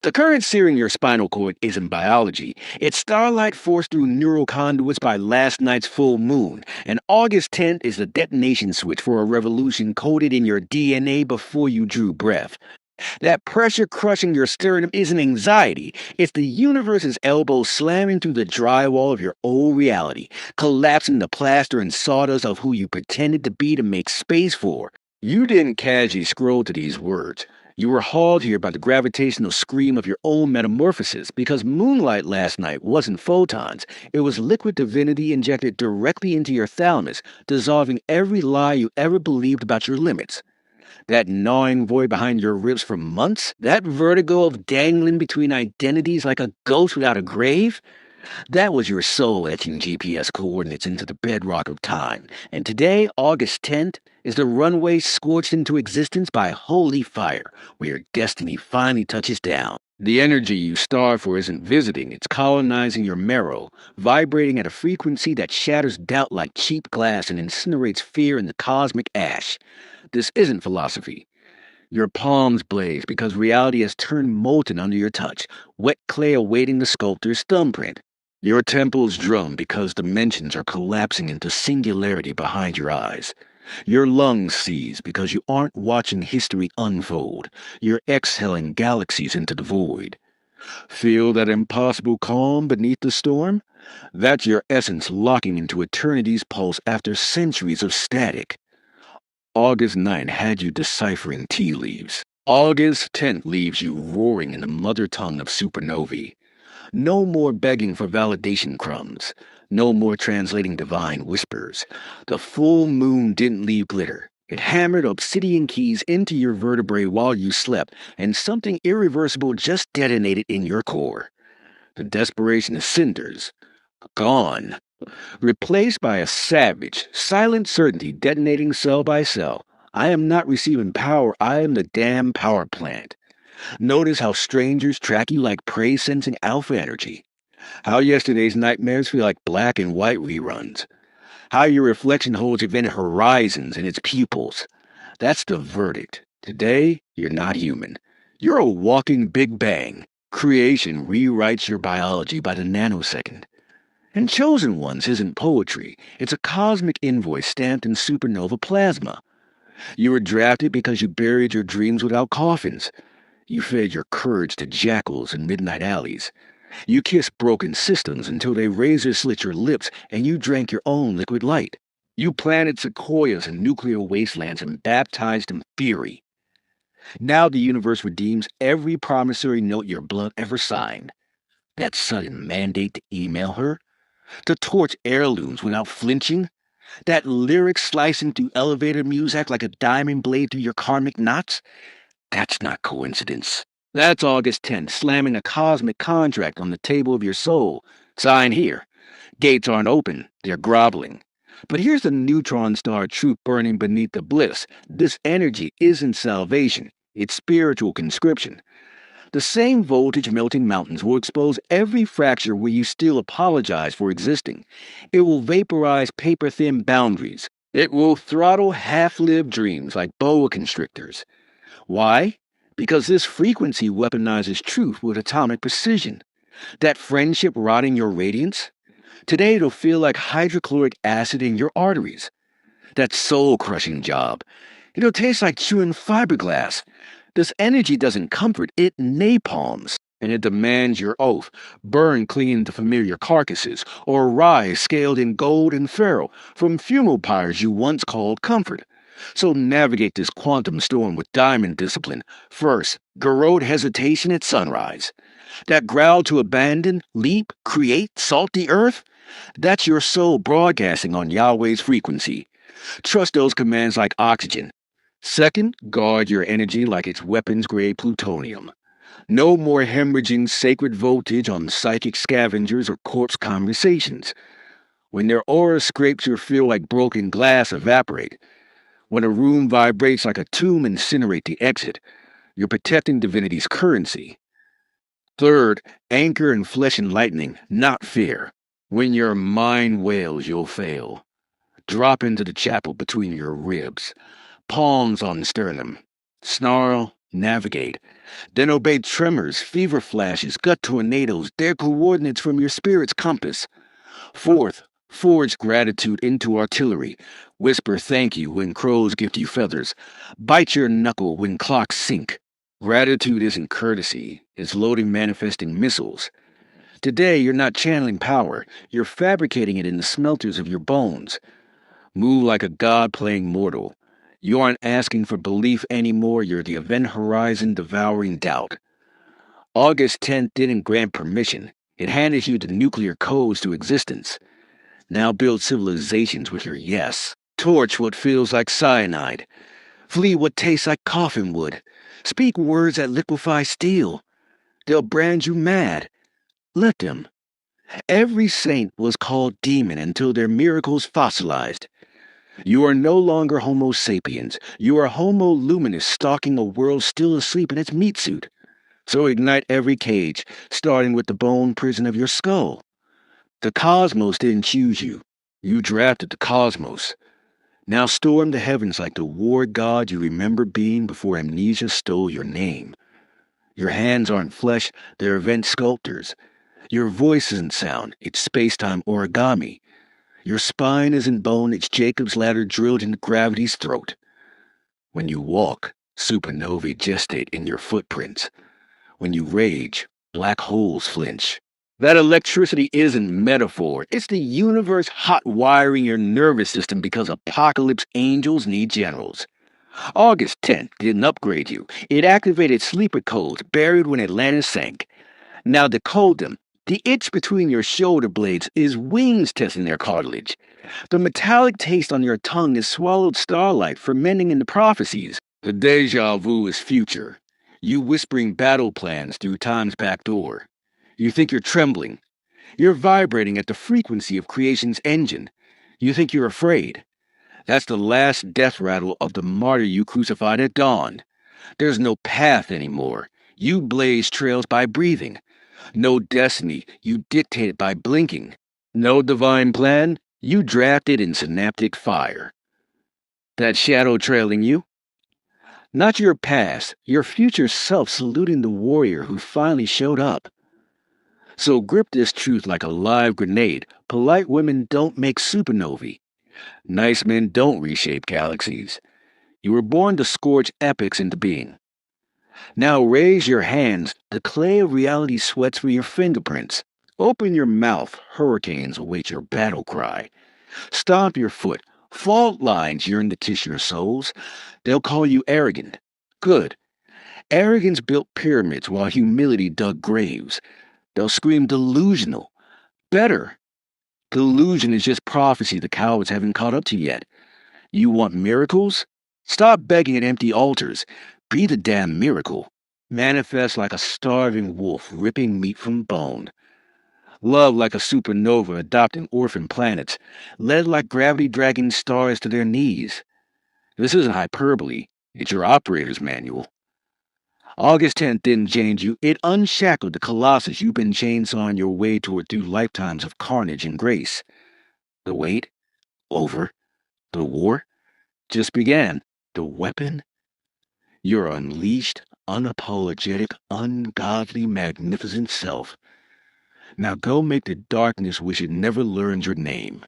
The current searing your spinal cord isn't biology. It's starlight forced through neural conduits by last night's full moon, and August 10th is the detonation switch for a revolution coded in your DNA before you drew breath. That pressure crushing your sternum isn't anxiety, it's the universe's elbow slamming through the drywall of your old reality, collapsing the plaster and sawdust of who you pretended to be to make space for. You didn't casually scroll to these words. You were hauled here by the gravitational scream of your own metamorphosis because moonlight last night wasn't photons. It was liquid divinity injected directly into your thalamus, dissolving every lie you ever believed about your limits. That gnawing void behind your ribs for months? That vertigo of dangling between identities like a ghost without a grave? That was your soul etching GPS coordinates into the bedrock of time. And today, August 10th, is the runway scorched into existence by holy fire, where your destiny finally touches down. The energy you starve for isn't visiting, it's colonizing your marrow, vibrating at a frequency that shatters doubt like cheap glass and incinerates fear in the cosmic ash. This isn't philosophy. Your palms blaze because reality has turned molten under your touch, wet clay awaiting the sculptor's thumbprint. Your temples drum because dimensions are collapsing into singularity behind your eyes. Your lungs seize because you aren't watching history unfold. You're exhaling galaxies into the void. Feel that impossible calm beneath the storm? That's your essence locking into eternity's pulse after centuries of static. August 9th had you deciphering tea leaves. August 10th leaves you roaring in the mother tongue of supernovae. No more begging for validation crumbs. No more translating divine whispers. The full moon didn't leave glitter. It hammered obsidian keys into your vertebrae while you slept, and something irreversible just detonated in your core. The desperation of cinders. Gone. Replaced by a savage, silent certainty detonating cell by cell. I am not receiving power, I am the damn power plant. Notice how strangers track you like prey sensing alpha energy. How yesterday's nightmares feel like black and white reruns. How your reflection holds event horizons in its pupils. That's the verdict. Today, you're not human. You're a walking Big Bang. Creation rewrites your biology by the nanosecond. And Chosen Ones isn't poetry, it's a cosmic invoice stamped in supernova plasma. You were drafted because you buried your dreams without coffins. You fed your courage to jackals in midnight alleys. You kissed broken systems until they razor slit your lips and you drank your own liquid light. You planted sequoias in nuclear wastelands and baptized in fury. Now the universe redeems every promissory note your blood ever signed. That sudden mandate to email her, to torch heirlooms without flinching, that lyric slicing through elevator music like a diamond blade through your karmic knots, that's not coincidence. That's August 10th, slamming a cosmic contract on the table of your soul. Sign here. Gates aren't open, they're groveling. But here's the neutron star truth burning beneath the bliss. This energy isn't salvation, it's spiritual conscription. The same voltage melting mountains will expose every fracture where you still apologize for existing. It will vaporize paper-thin boundaries. It will throttle half-lived dreams like boa constrictors. Why? Because this frequency weaponizes truth with atomic precision. That friendship rotting your radiance? Today it'll feel like hydrochloric acid in your arteries. That soul-crushing job. It'll taste like chewing fiberglass. This energy doesn't comfort, it napalms. And it demands your oath, burn clean to familiar carcasses, or rise scaled in gold and ferro from funeral pyres you once called comfort. So navigate this quantum storm with diamond discipline. First, garrode hesitation at sunrise. That growl to abandon, leap, create, salt the earth? That's your soul broadcasting on Yahweh's frequency. Trust those commands like oxygen. Second, guard your energy like it's weapons-grade plutonium. No more hemorrhaging sacred voltage on psychic scavengers or corpse conversations. When their aura scrapes your feel like broken glass evaporate. When a room vibrates like a tomb, incinerate the exit. You're protecting divinity's currency. Third, anchor in flesh and lightning, not fear. When your mind wails, you'll fail. Drop into the chapel between your ribs. Palms on sternum. Snarl, navigate. Then obey tremors, fever flashes, gut tornadoes, their coordinates from your spirit's compass. Fourth, forge gratitude into artillery. Whisper thank you when crows gift you feathers. Bite your knuckle when clocks sink. Gratitude isn't courtesy, it's loading manifesting missiles. Today, you're not channeling power, you're fabricating it in the smelters of your bones. Move like a god playing mortal. You aren't asking for belief anymore, you're the event horizon devouring doubt. August 10th didn't grant permission, it handed you the nuclear codes to existence. Now build civilizations with your yes. Torch what feels like cyanide. Flee what tastes like coffin wood. Speak words that liquefy steel. They'll brand you mad. Let them. Every saint was called demon until their miracles fossilized. You are no longer Homo sapiens. You are Homo luminous stalking a world still asleep in its meat suit. So ignite every cage, starting with the bone prison of your skull. The cosmos didn't choose you. You drafted the cosmos. Now storm the heavens like the war god you remember being before amnesia stole your name. Your hands aren't flesh, they're event sculptors. Your voice isn't sound, it's space-time origami. Your spine isn't bone, it's Jacob's ladder drilled into gravity's throat. When you walk, supernovae gestate in your footprints. When you rage, black holes flinch. That electricity isn't metaphor. It's the universe hot wiring your nervous system because apocalypse angels need generals. August 10th didn't upgrade you. It activated sleeper codes buried when Atlantis sank. Now decode them. The itch between your shoulder blades is wings testing their cartilage. The metallic taste on your tongue is swallowed starlight fermenting into prophecies. The deja vu is future. You whispering battle plans through time's back door. You think you're trembling. You're vibrating at the frequency of creation's engine. You think you're afraid. That's the last death rattle of the martyr you crucified at dawn. There's no path anymore. You blaze trails by breathing. No destiny, you dictate it by blinking. No divine plan, you draft it in synaptic fire. That shadow trailing you? Not your past, your future self saluting the warrior who finally showed up. So grip this truth like a live grenade. Polite women don't make supernovae. Nice men don't reshape galaxies. You were born to scorch epics into being. Now raise your hands. The clay of reality sweats for your fingerprints. Open your mouth. Hurricanes await your battle cry. Stomp your foot. Fault lines yearn to kiss your souls. They'll call you arrogant. Good. Arrogance built pyramids while humility dug graves. They'll scream delusional. Better. Delusion is just prophecy the cowards haven't caught up to yet. You want miracles? Stop begging at empty altars. Be the damn miracle. Manifest like a starving wolf ripping meat from bone. Love like a supernova adopting orphan planets. Led like gravity dragging stars to their knees. This isn't hyperbole. It's your operator's manual. August 10th didn't change you. It unshackled the colossus you've been chainsawing your way toward through lifetimes of carnage and grace. The wait? Over. The war? Just began. The weapon? Your unleashed, unapologetic, ungodly, magnificent self. Now go make the darkness wish it never learned your name.